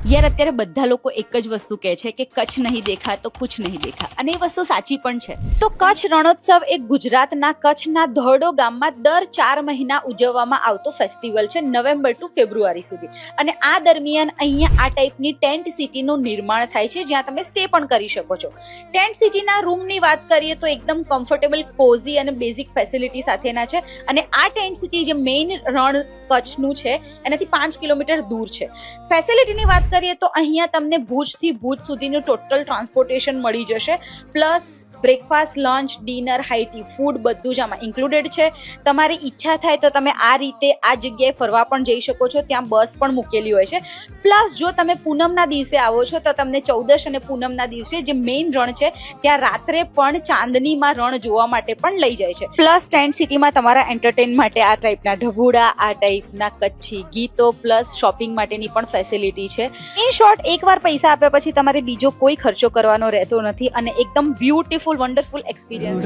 યાર અત્યારે બધા લોકો એક જ વસ્તુ કહે છે કે કચ્છ નહીં દેખા તો કુછ નહીં દેખા, અને એ વસ્તુ સાચી પણ છે. તો કચ્છ રણોત્સવ એ ગુજરાતના કચ્છના ધોરડો ગામમાં દર 4 મહિના ઉજવવામાં આવતો ફેસ્ટિવલ છે, નવેમ્બર ટુ ફેબ્રુઆરી સુધી. અને આ દરમિયાન અહીંયા આ ટાઈપની ટેન્ટ સિટીનું નિર્માણ થાય છે, જ્યાં તમે સ્ટે પણ કરી શકો છો. ટેન્ટ સિટીના રૂમની વાત કરીએ તો એકદમ કમ્ફર્ટેબલ, કોઝી અને બેઝિક ફેસિલિટી સાથેના છે. અને આ ટેન્ટ સિટી જે મેઇન રણ કચ્છનું છે એનાથી 5 કિલોમીટર દૂર છે. ફેસિલિટીની વાત કરીએ તો અહીંયા તમને ભુજથી ભુજ સુધીનું ટોટલ ટ્રાન્સપોર્ટેશન મળી જશે, plus breakfast, lunch, dinner, high tea food બધું જ આમાં ઇન્ક્લુડેડ છે. તમારી ઈચ્છા થાય તો તમે આ રીતે આ જગ્યાએ ફરવા પણ જઈ શકો છો, ત્યાં બસ પણ મૂકેલી હોય છે. પ્લસ જો તમે પૂનમના દિવસે આવો છો તો તમને 14 અને પૂનમના દિવસે જે મેઇન રણ છે ત્યાં રાત્રે પણ ચાંદનીમાં રણ જોવા માટે પણ લઈ જાય છે. પ્લસ ટેન્ટ સિટીમાં તમારા એન્ટરટેન માટે આ ટાઈપના ઢબુડા, આ ટાઈપના કચ્છી ગીતો, પ્લસ શોપિંગ માટેની પણ ફેસિલિટી છે. ઇન શોર્ટ, એકવાર પૈસા આપ્યા પછી તમારે બીજો કોઈ ખર્ચો કરવાનો રહેતો નથી અને એકદમ બ્યુટીફુલ, વન્ડરફુલ એક્સપિરિયન્સ.